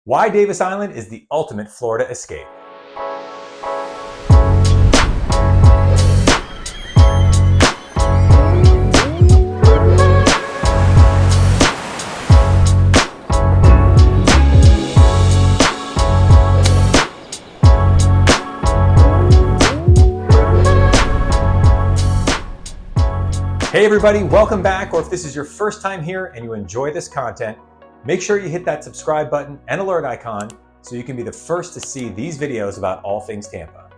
Why Davis Island is the ultimate Florida escape. Hey everybody, welcome back, or if this is your first time here and you enjoy this content, make sure you hit that subscribe button and alert icon so you can be the first to see these videos about all things Tampa.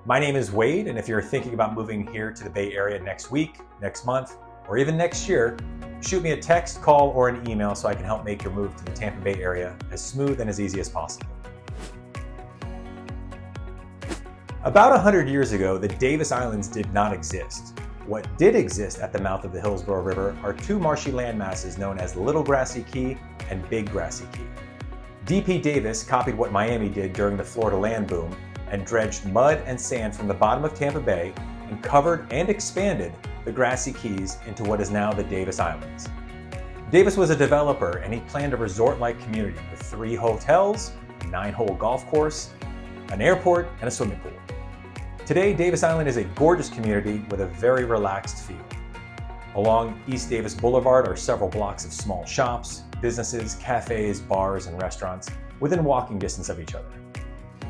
My name is Wade, and if you're thinking about moving here to the Bay Area next week, next month, or even next year, shoot me a text, call, or an email so I can help make your move to the Tampa Bay Area as smooth and as easy as possible. About 100 years ago, the Davis Islands did not exist. What did exist at the mouth of the Hillsborough River are two marshy landmasses known as Little Grassy Key and Big Grassy Key. D.P. Davis copied what Miami did during the Florida land boom and dredged mud and sand from the bottom of Tampa Bay and covered and expanded the Grassy Keys into what is now the Davis Islands. Davis was a developer, and he planned a resort-like community with 3 hotels, a 9-hole golf course, an airport, and a swimming pool. Today, Davis Island is a gorgeous community with a very relaxed feel. Along East Davis Boulevard are several blocks of small shops, businesses, cafes, bars, and restaurants within walking distance of each other.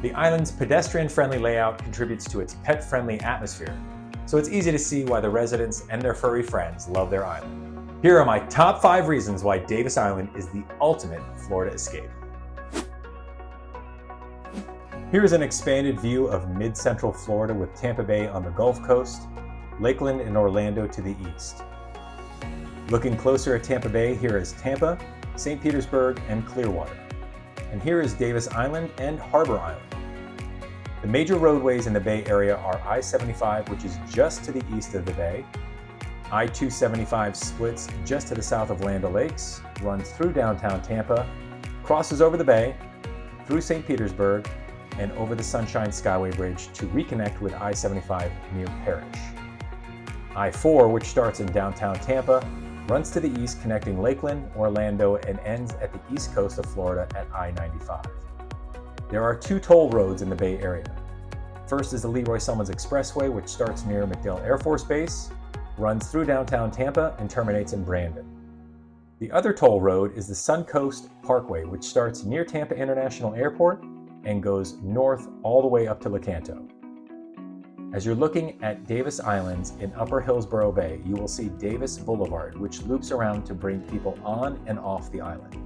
The island's pedestrian-friendly layout contributes to its pet-friendly atmosphere, so it's easy to see why the residents and their furry friends love their island. Here are my top 5 reasons why Davis Island is the ultimate Florida escape. Here's an expanded view of mid-central Florida with Tampa Bay on the Gulf Coast, Lakeland and Orlando to the east. Looking closer at Tampa Bay, here is Tampa, St. Petersburg, and Clearwater. And here is Davis Island and Harbor Island. The major roadways in the Bay Area are I-75, which is just to the east of the bay. I-275 splits just to the south of Land O'Lakes, runs through downtown Tampa, crosses over the bay, through St. Petersburg, and over the Sunshine Skyway Bridge to reconnect with I-75 near Parrish. I-4, which starts in downtown Tampa, runs to the east connecting Lakeland, Orlando, and ends at the east coast of Florida at I-95. There are 2 toll roads in the Bay Area. First is the Leroy Summons Expressway, which starts near MacDill Air Force Base, runs through downtown Tampa, and terminates in Brandon. The other toll road is the Suncoast Parkway, which starts near Tampa International Airport and goes north all the way up to Lecanto. As you're looking at Davis Islands in Upper Hillsborough Bay, you will see Davis Boulevard, which loops around to bring people on and off the island.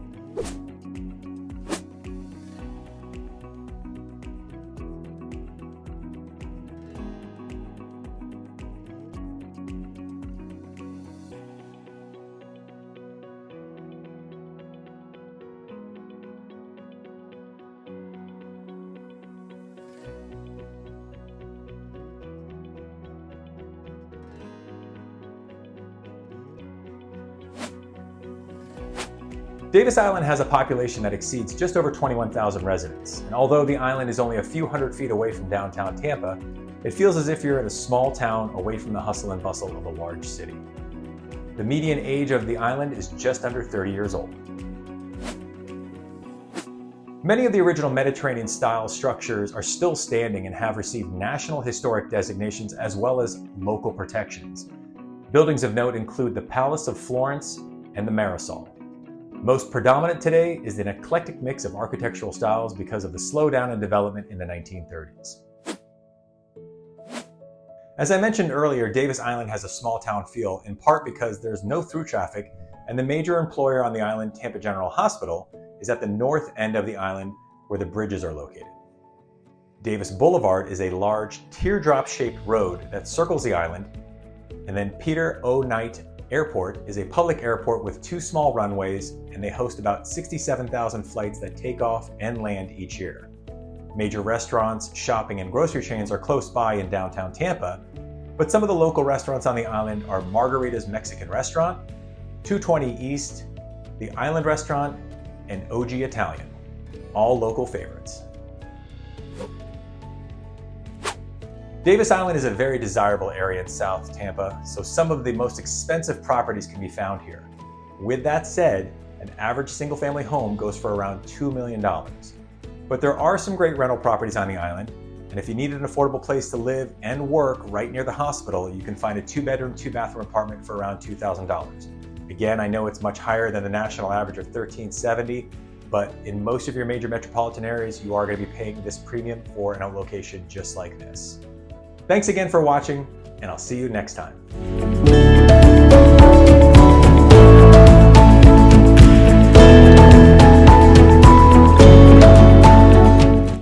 Davis Island has a population that exceeds just over 21,000 residents, and although the island is only a few hundred feet away from downtown Tampa, it feels as if you're in a small town away from the hustle and bustle of a large city. The median age of the island is just under 30 years old. Many of the original Mediterranean-style structures are still standing and have received National Historic designations as well as local protections. Buildings of note include the Palace of Florence and the Marisol. Most predominant today is an eclectic mix of architectural styles because of the slowdown in development in the 1930s. As I mentioned earlier, Davis Island has a small town feel, in part because there's no through traffic, and the major employer on the island, Tampa General Hospital, is at the north end of the island where the bridges are located. Davis Boulevard is a large teardrop-shaped road that circles the island, and then Peter O. Knight Airport is a public airport with 2 small runways, and they host about 67,000 flights that take off and land each year. Major restaurants, shopping, and grocery chains are close by in downtown Tampa, but some of the local restaurants on the island are Margarita's Mexican Restaurant, 220 East, the Island Restaurant, and OG Italian, all local favorites. Davis Island is a very desirable area in South Tampa, so some of the most expensive properties can be found here. With that said, An average single-family home goes for around $2 million. But there are some great rental properties on the island, and if you need an affordable place to live and work right near the hospital, you can find a 2-bedroom, 2-bathroom apartment for around $2,000. Again, I know it's much higher than the national average of $1,370, but in most of your major metropolitan areas, you are going to be paying this premium for a location just like this. Thanks again for watching, and I'll see you next time.